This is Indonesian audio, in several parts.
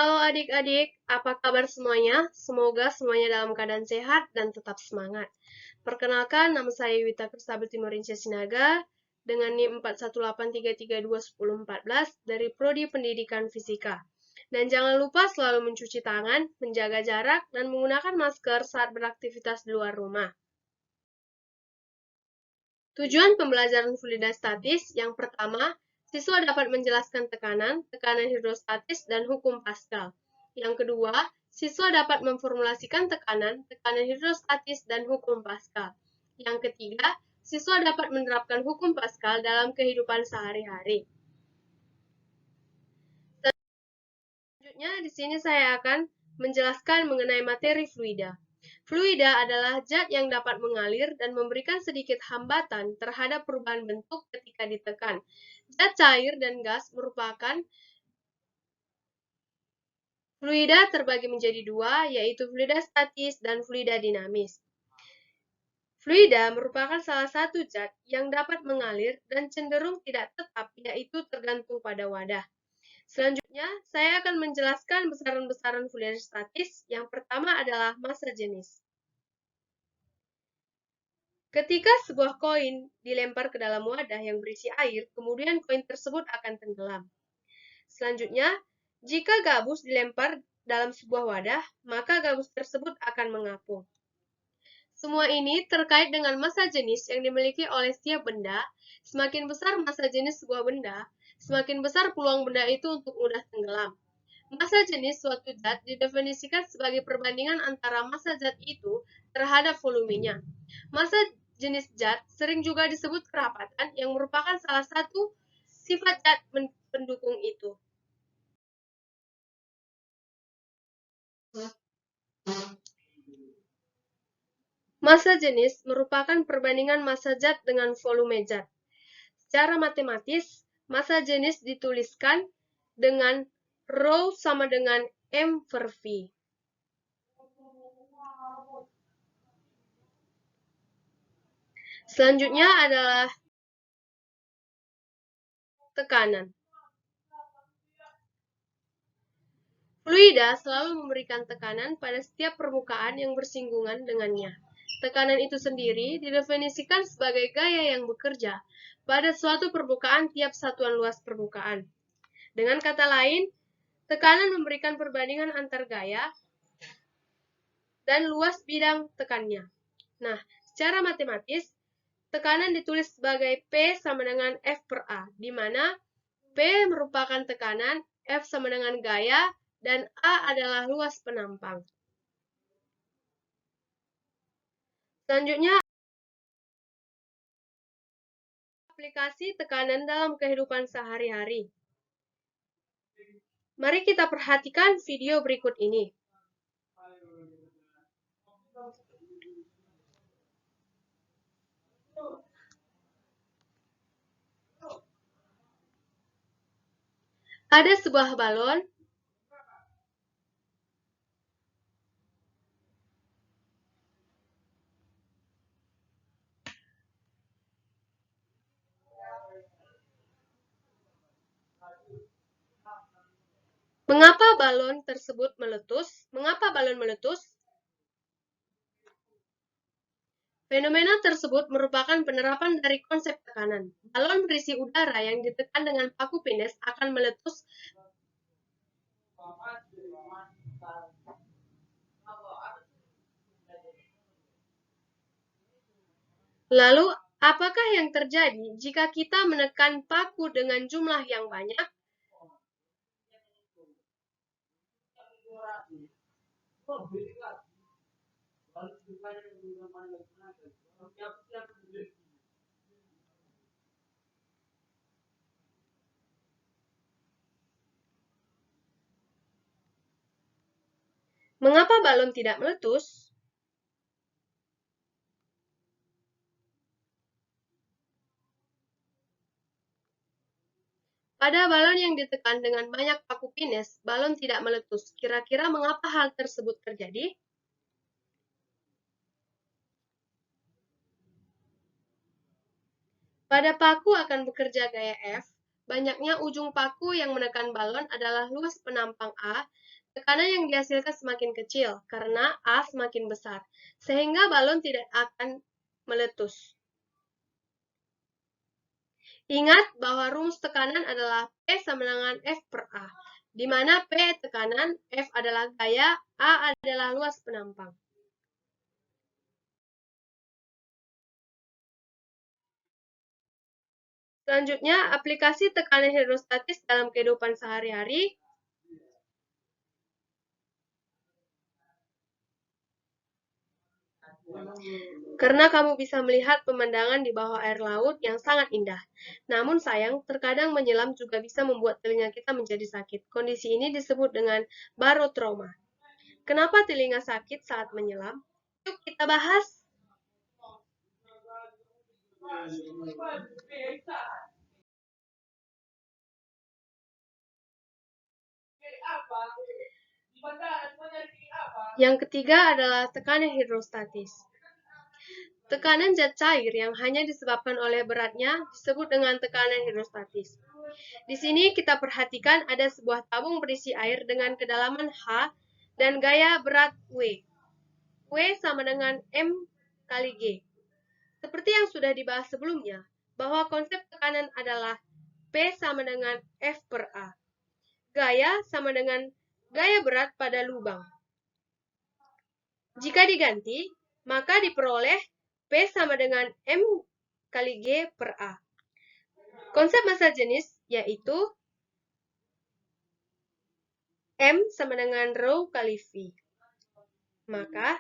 Halo adik-adik, apa kabar semuanya? Semoga semuanya dalam keadaan sehat dan tetap semangat. Perkenalkan, nama saya Wita Kristabel Timorinsyah Sinaga dengan NIM 41833211014 dari Prodi Pendidikan Fisika. Dan jangan lupa selalu mencuci tangan, menjaga jarak, dan menggunakan masker saat beraktivitas di luar rumah. Tujuan pembelajaran fluidastatis yang pertama, siswa dapat menjelaskan tekanan, tekanan hidrostatis, dan hukum Pascal. Yang kedua, siswa dapat memformulasikan tekanan, tekanan hidrostatis, dan hukum Pascal. Yang ketiga, siswa dapat menerapkan hukum Pascal dalam kehidupan sehari-hari. Selanjutnya, di sini saya akan menjelaskan mengenai materi fluida. Fluida adalah zat yang dapat mengalir dan memberikan sedikit hambatan terhadap perubahan bentuk ketika ditekan. Zat cair dan gas merupakan fluida terbagi menjadi dua, yaitu fluida statis dan fluida dinamis. Fluida merupakan salah satu zat yang dapat mengalir dan cenderung tidak tetap, yaitu tergantung pada wadah. Selanjutnya, saya akan menjelaskan besaran-besaran fluida statis. Yang pertama adalah massa jenis. Ketika sebuah koin dilempar ke dalam wadah yang berisi air, kemudian koin tersebut akan tenggelam. Selanjutnya, jika gabus dilempar dalam sebuah wadah, maka gabus tersebut akan mengapung. Semua ini terkait dengan massa jenis yang dimiliki oleh setiap benda. Semakin besar massa jenis sebuah benda, semakin besar peluang benda itu untuk mudah tenggelam. Massa jenis suatu zat didefinisikan sebagai perbandingan antara massa zat itu terhadap volumenya. Massa jenis zat sering juga disebut kerapatan yang merupakan salah satu sifat zat pendukung itu. Massa jenis merupakan perbandingan massa zat dengan volume zat. Secara matematis, massa jenis dituliskan dengan Rho sama dengan M/V. Selanjutnya adalah tekanan. Fluida selalu memberikan tekanan pada setiap permukaan yang bersinggungan dengannya. Tekanan itu sendiri didefinisikan sebagai gaya yang bekerja pada suatu permukaan tiap satuan luas permukaan. Dengan kata lain, tekanan memberikan perbandingan antar gaya dan luas bidang tekannya. Nah, secara matematis, tekanan ditulis sebagai P sama dengan F per A, di mana P merupakan tekanan, F sama dengan gaya, dan A adalah luas penampang. Selanjutnya, aplikasi tekanan dalam kehidupan sehari-hari. Mari kita perhatikan video berikut ini. Ada sebuah balon Mengapa balon tersebut meletus? Mengapa balon meletus? Fenomena tersebut merupakan penerapan dari konsep tekanan. Balon berisi udara yang ditekan dengan paku pinus akan meletus. Lalu, apakah yang terjadi jika kita menekan paku dengan jumlah yang banyak? Mengapa balon tidak meletus? Pada balon yang ditekan dengan banyak paku pinus, balon tidak meletus. Kira-kira mengapa hal tersebut terjadi? Pada paku akan bekerja gaya F, banyaknya ujung paku yang menekan balon adalah luas penampang A, tekanan yang dihasilkan semakin kecil karena A semakin besar, sehingga balon tidak akan meletus. Ingat bahwa rumus tekanan adalah P sama dengan F per A, di mana P tekanan, F adalah gaya, A adalah luas penampang. Selanjutnya, aplikasi tekanan hidrostatis dalam kehidupan sehari-hari. Karena kamu bisa melihat pemandangan di bawah air laut yang sangat indah. Namun sayang, terkadang menyelam juga bisa membuat telinga kita menjadi sakit. Kondisi ini disebut dengan barotrauma. Kenapa telinga sakit saat menyelam? Yuk kita bahas. Yang ketiga adalah tekanan hidrostatis. Tekanan zat cair yang hanya disebabkan oleh beratnya disebut dengan tekanan hidrostatis. Di sini kita perhatikan ada sebuah tabung berisi air dengan kedalaman H dan gaya berat W. W sama dengan M kali G. Seperti yang sudah dibahas sebelumnya, bahwa konsep tekanan adalah P sama dengan F per A. Gaya sama dengan gaya berat pada lubang. Jika diganti, maka diperoleh P sama dengan M kali G per A. Konsep massa jenis yaitu M sama dengan rho kali V. Maka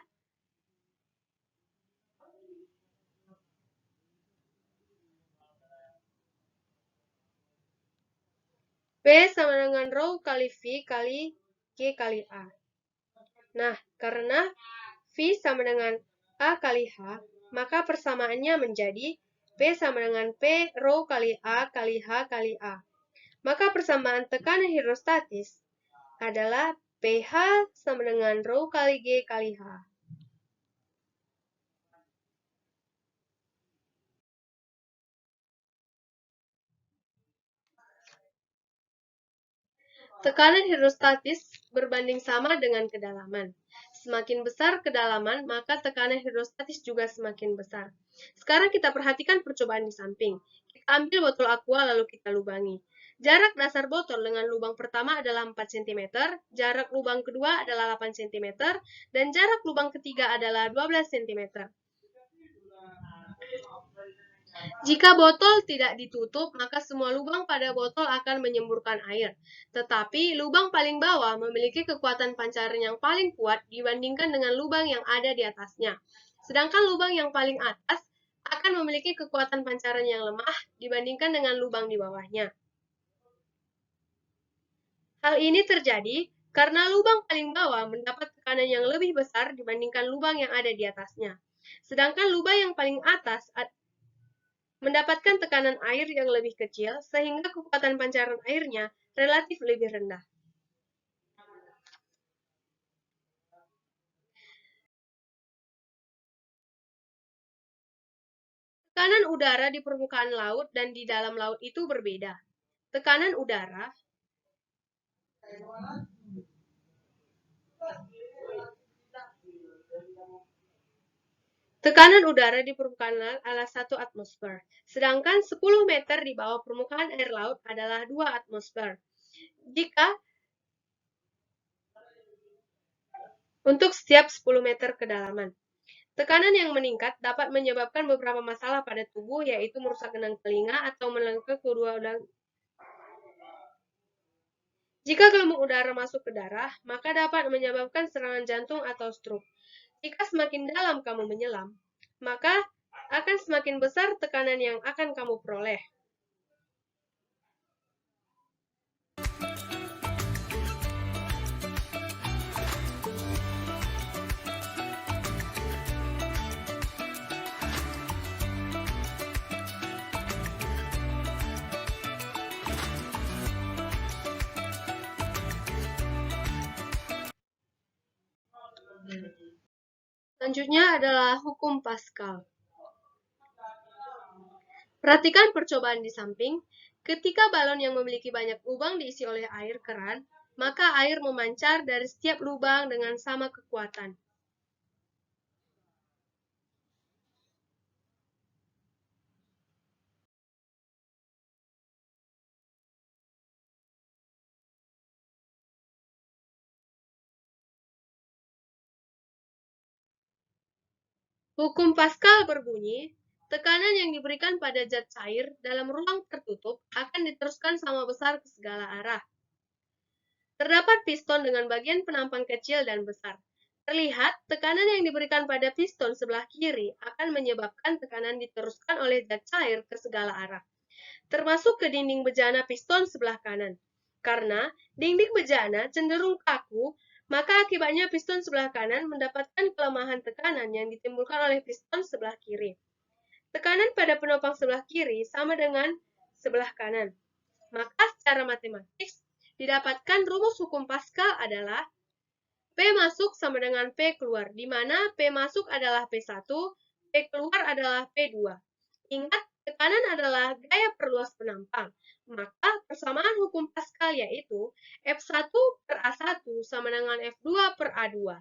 P sama dengan rho kali V kali G kali A. Nah, karena V sama dengan A kali H, maka persamaannya menjadi P sama dengan P rho kali A kali H kali A. Maka persamaan tekanan hidrostatis adalah pH sama dengan rho kali G kali H. Tekanan hidrostatis berbanding sama dengan kedalaman. Semakin besar kedalaman, maka tekanan hidrostatis juga semakin besar. Sekarang kita perhatikan percobaan di samping. Kita ambil botol aqua lalu kita lubangi. Jarak dasar botol dengan lubang pertama adalah 4 cm, jarak lubang kedua adalah 8 cm, dan jarak lubang ketiga adalah 12 cm. Jika botol tidak ditutup, maka semua lubang pada botol akan menyemburkan air. Tetapi lubang paling bawah memiliki kekuatan pancaran yang paling kuat dibandingkan dengan lubang yang ada di atasnya. Sedangkan lubang yang paling atas akan memiliki kekuatan pancaran yang lemah dibandingkan dengan lubang di bawahnya. Hal ini terjadi karena lubang paling bawah mendapat tekanan yang lebih besar dibandingkan lubang yang ada di atasnya. Sedangkan lubang yang paling atas mendapatkan tekanan air yang lebih kecil, sehingga kekuatan pancaran airnya relatif lebih rendah. Tekanan udara di permukaan laut dan di dalam laut itu berbeda. Tekanan udara di permukaan laut adalah 1 atmosfer, sedangkan 10 meter di bawah permukaan air laut adalah 2 atmosfer. Jika untuk setiap 10 meter kedalaman. Tekanan yang meningkat dapat menyebabkan beberapa masalah pada tubuh, yaitu merusak genang telinga atau melengkung kedua udang. Jika gelombang udara masuk ke darah, maka dapat menyebabkan serangan jantung atau stroke. Jika semakin dalam kamu menyelam, maka akan semakin besar tekanan yang akan kamu peroleh. Selanjutnya adalah hukum Pascal. Perhatikan percobaan di samping. Ketika balon yang memiliki banyak lubang diisi oleh air keran, maka air memancar dari setiap lubang dengan sama kekuatan. Hukum Pascal berbunyi, tekanan yang diberikan pada zat cair dalam ruang tertutup akan diteruskan sama besar ke segala arah. Terdapat piston dengan bagian penampang kecil dan besar. Terlihat, tekanan yang diberikan pada piston sebelah kiri akan menyebabkan tekanan diteruskan oleh zat cair ke segala arah, termasuk ke dinding bejana piston sebelah kanan. Karena dinding bejana cenderung kaku, maka akibatnya piston sebelah kanan mendapatkan kelemahan tekanan yang ditimbulkan oleh piston sebelah kiri. Tekanan pada penopang sebelah kiri sama dengan sebelah kanan. Maka secara matematis, didapatkan rumus hukum Pascal adalah P masuk sama dengan P keluar, di mana P masuk adalah P1, P keluar adalah P2. Ingat, tekanan adalah gaya perluas penampang. Maka persamaan hukum Pascal yaitu F1 per A1 sama dengan F2 per A2.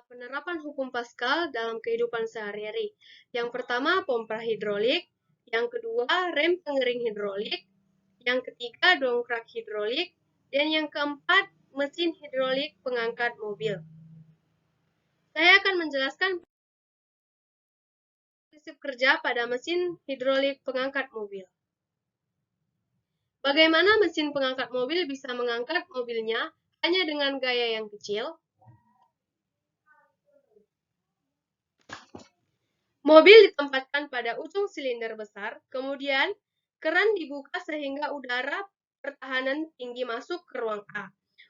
Penerapan hukum Pascal dalam kehidupan sehari-hari. Yang pertama, pompa hidrolik. Yang kedua, rem pengering hidrolik. Yang ketiga, dongkrak hidrolik. Dan yang keempat, mesin hidrolik pengangkat mobil. Saya akan menjelaskan prinsip kerja pada mesin hidrolik pengangkat mobil. Bagaimana mesin pengangkat mobil bisa mengangkat mobilnya hanya dengan gaya yang kecil? Mobil ditempatkan pada ujung silinder besar, kemudian keran dibuka sehingga udara pertahanan tinggi masuk ke ruang A.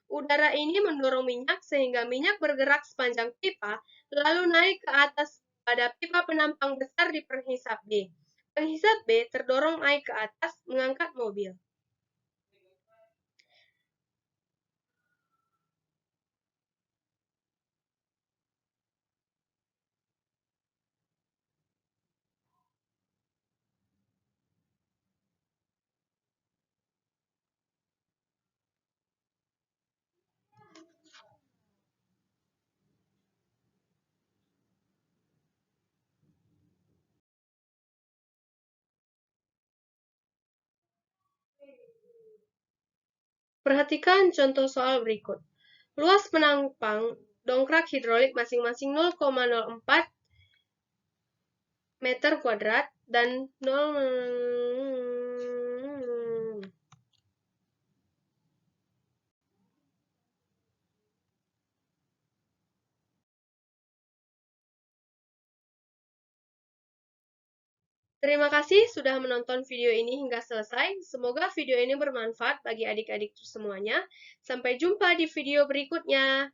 Udara ini mendorong minyak sehingga minyak bergerak sepanjang pipa, lalu naik ke atas pada pipa penampang besar di penghisap B. Penghisap B terdorong naik ke atas, mengangkat mobil. Perhatikan contoh soal berikut. Luas penampang dongkrak hidrolik masing-masing 0,04 meter kuadrat dan 0. Terima kasih sudah menonton video ini hingga selesai. Semoga video ini bermanfaat bagi adik-adik semuanya. Sampai jumpa di video berikutnya.